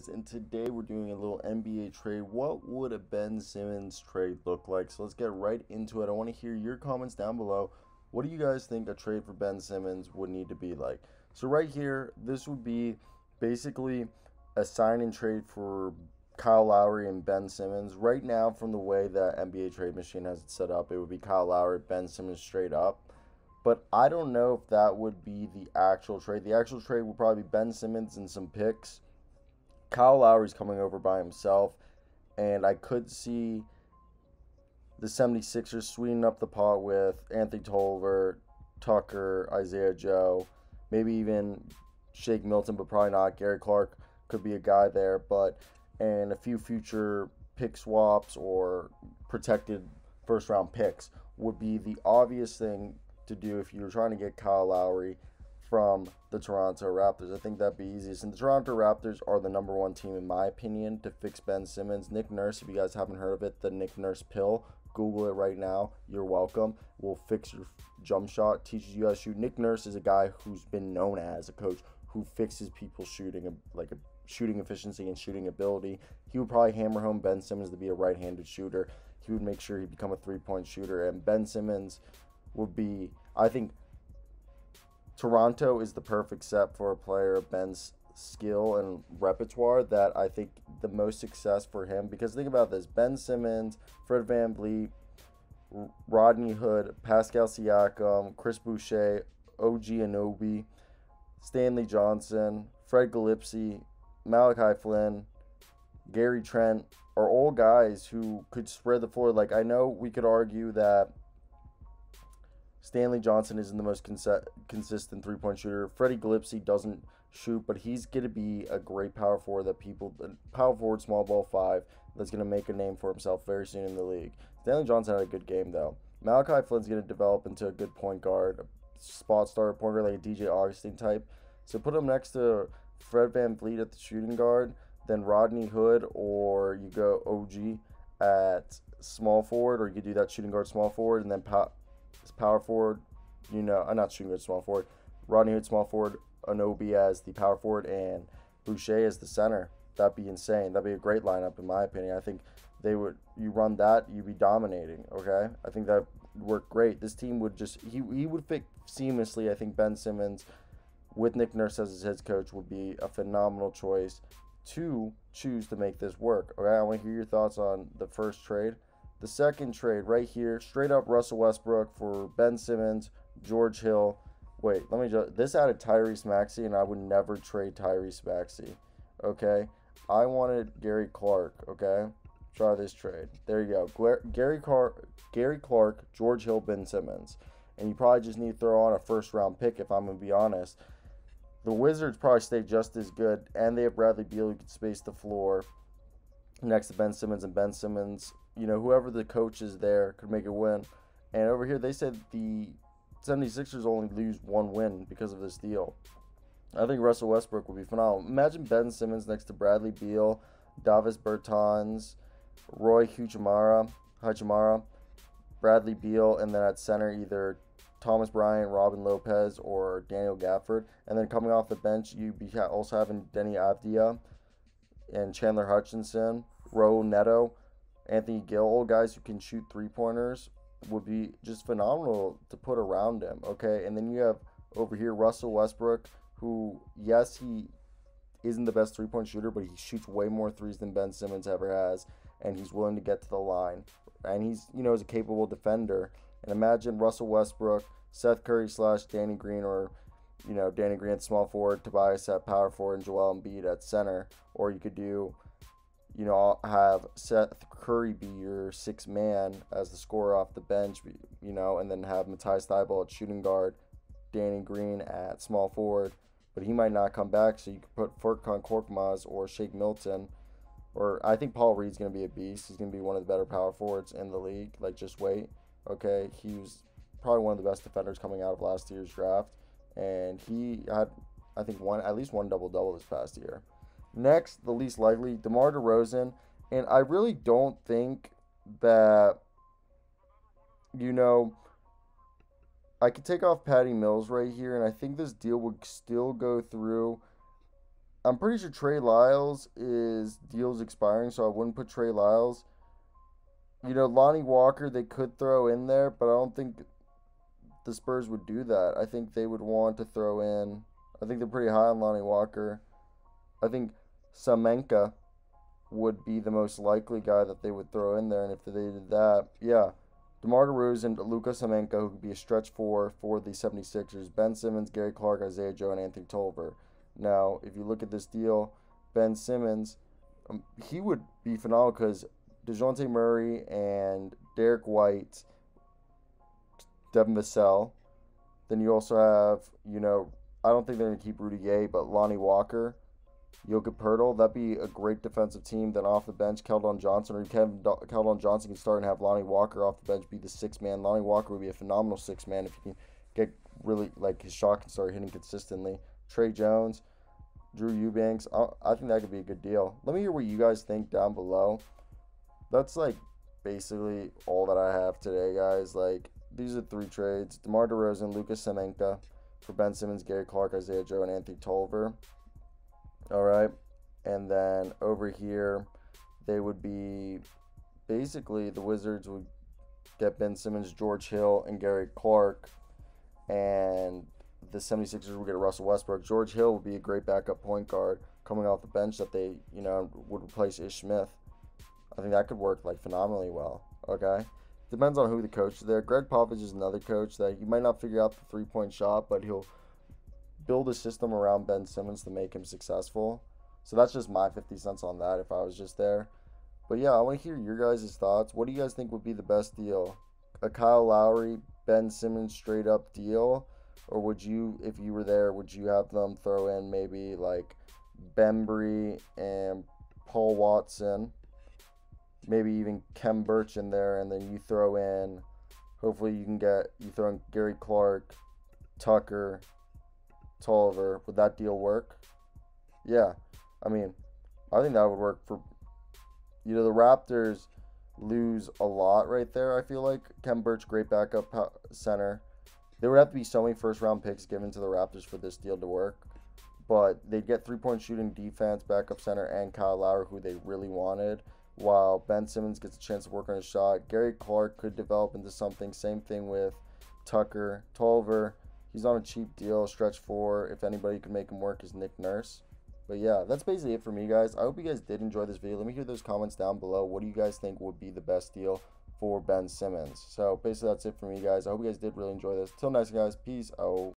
guys, and today we're doing a little NBA trade. What would a Ben Simmons trade look like? So let's get right into it. I want to hear your comments down below. What do you guys think a trade for Ben Simmons would need to be like? So right here, this would be basically a sign and trade for Kyle Lowry and Ben Simmons. Right now, from the way that NBA Trade Machine has it set up, it would be Kyle Lowry, Ben Simmons straight up. But I don't know if that would be the actual trade. The actual trade would probably be Ben Simmons and some picks. Kyle Lowry's coming over by himself, and I could see the 76ers sweeten up the pot with Anthony Tolliver, Tucker, Isaiah Joe, maybe even Shake Milton, but probably not. Gary Clark could be a guy there, and a few future pick swaps or protected first round picks would be the obvious thing to do if you're trying to get Kyle Lowry from the Toronto Raptors. I think that'd be easiest. And the Toronto Raptors are the number one team, in my opinion, to fix Ben Simmons. Nick Nurse, if you guys haven't heard of it, the Nick Nurse pill, Google it right now. You're welcome. Will fix your jump shot, teaches you how to shoot. Nick Nurse is a guy who's been known as a coach who fixes people's shooting, like a shooting efficiency and shooting ability. He would probably hammer home Ben Simmons to be a right-handed shooter. He would make sure he become a three-point shooter. And Ben Simmons would be, I think, Toronto is the perfect set for a player of Ben's skill and repertoire that I think the most success for him. Because think about this: Ben Simmons, Fred VanVleet, Rodney Hood, Pascal Siakam, Chris Boucher, OG Anunoby, Stanley Johnson, Fred Gillespie, Malachi Flynn, Gary Trent are all guys who could spread the floor. Like, I know we could argue that Stanley Johnson isn't the most consistent three-point shooter. Freddie Gillespie doesn't shoot, but he's going to be a great power forward power forward, small ball five, that's going to make a name for himself very soon in the league. Stanley Johnson had a good game, though. Malachi Flynn's going to develop into a good point guard, a spot starter point guard, like a DJ Augustine type. So put him next to Fred VanVleet at the shooting guard, then Rodney Hood, or you go OG at small forward, or you could do that shooting guard, small forward, and then power forward, not shooting guard, small forward, Rodney Hood, small forward, Anunoby as the power forward, and Boucher as the center. That'd be insane. That'd be a great lineup, in my opinion. I think you run that, you'd be dominating, okay? I think that would work great. This team would he would fit seamlessly. I think Ben Simmons, with Nick Nurse as his head coach, would be a phenomenal choice to choose to make this work, okay? I want to hear your thoughts on the first trade. The second trade right here, straight up Russell Westbrook for Ben Simmons, George Hill. Wait, this added Tyrese Maxey, and I would never trade Tyrese Maxey, okay? I wanted Gary Clark, okay? Try this trade. There you go. Gary Clark, George Hill, Ben Simmons. And you probably just need to throw on a first-round pick, if I'm going to be honest. The Wizards probably stay just as good, and they have Bradley Beal who can space the floor next to Ben Simmons, and Ben Simmons, whoever the coach is there could make a win. And over here, they said the 76ers only lose one win because of this deal. I think Russell Westbrook would be phenomenal. Imagine Ben Simmons next to Bradley Beal, Davis Bertans, Roy Hachimura, Bradley Beal, and then at center either Thomas Bryant, Robin Lopez, or Daniel Gafford. And then coming off the bench, you'd be also having Denny Avdia and Chandler Hutchinson, Ro Neto, Anthony Gill, all guys who can shoot three-pointers, would be just phenomenal to put around him, okay? And then you have over here Russell Westbrook, who, yes, he isn't the best three-point shooter, but he shoots way more threes than Ben Simmons ever has, and he's willing to get to the line. And he's, is a capable defender. And imagine Russell Westbrook, Seth Curry / Danny Green, or, Danny Green at small forward, Tobias at power forward, and Joel Embiid at center. Or you could do, have Seth Curry be your sixth man as the scorer off the bench, and then have Matisse Thybulle at shooting guard, Danny Green at small forward. But he might not come back, so you could put Furkan Korkmaz or Shake Milton. Or I think Paul Reed's going to be a beast. He's going to be one of the better power forwards in the league. Like, just wait. Okay, he was probably one of the best defenders coming out of last year's draft. And he had, I think, at least one double-double this past year. Next, the least likely, DeMar DeRozan. And I really don't think that, I could take off Patty Mills right here, and I think this deal would still go through I'm pretty sure Trey Lyles is deal's expiring, so I wouldn't put Trey Lyles. Lonnie Walker they could throw in there, but I don't think the Spurs would do that. I think they would want to throw in. I think they're pretty high on Lonnie Walker. I think Samenka would be the most likely guy that they would throw in there, and if they did that, yeah. DeMar DeRozan, Luka Samenka, who could be a stretch four for the 76ers. Ben Simmons, Gary Clark, Isaiah Joe, and Anthony Tolliver. Now, if you look at this deal, Ben Simmons, he would be phenomenal because DeJounte Murray and Derek White, Devin Vassell. Then you also have, I don't think they're going to keep Rudy Gay, but Lonnie Walker, Jokic Pertl. That'd be a great defensive team. Then off the bench, Keldon Johnson, or Keldon Johnson can start and have Lonnie Walker off the bench be the sixth man. Lonnie Walker would be a phenomenal sixth man if he can get really, like, his shot can start hitting consistently. Trey Jones, Drew Eubanks. I think that could be a good deal. Let me hear what you guys think down below. That's, like, basically all that I have today, guys. Like, these are 3 trades. DeMar DeRozan, Lucas Semenka for Ben Simmons, Gary Clark, Isaiah Joe, and Anthony Tolliver. All right. And then over here, they would be basically the Wizards would get Ben Simmons, George Hill, and Gary Clark. And the 76ers would get Russell Westbrook. George Hill would be a great backup point guard coming off the bench that they, would replace Ish Smith. I think that could work, like, phenomenally well. Okay. Depends on who the coach is there. Greg Popovich is another coach that he might not figure out the three-point shot, but he'll build a system around Ben Simmons to make him successful. So that's just my 50 cents on that if I was just there. But yeah, I want to hear your guys' thoughts. What do you guys think would be the best deal? A Kyle Lowry, Ben Simmons straight up deal? Or would you, if you were there, would you have them throw in maybe like Bembry and Paul Watson? Maybe even Kem Birch in there, and then you throw in, hopefully you throw in Gary Clark, Tucker, Tolliver. Would that deal work? Yeah. I mean, I think that would work for, the Raptors lose a lot right there, I feel like. Kem Birch, great backup center. There would have to be so many first-round picks given to the Raptors for this deal to work. But they'd get three-point shooting, defense, backup center, and Kyle Lowry, who they really wanted, while Ben Simmons gets a chance to work on his shot. Gary Clark could develop into something. Same thing with Tucker. Tolliver, he's on a cheap deal, stretch 4. If anybody could make him work is Nick Nurse. But yeah, that's basically it for me, guys. I hope you guys did enjoy this video. Let me hear those comments down below. What do you guys think would be the best deal for Ben Simmons? So basically that's it for me, guys. I hope you guys did really enjoy this. Till next, guys. Peace out.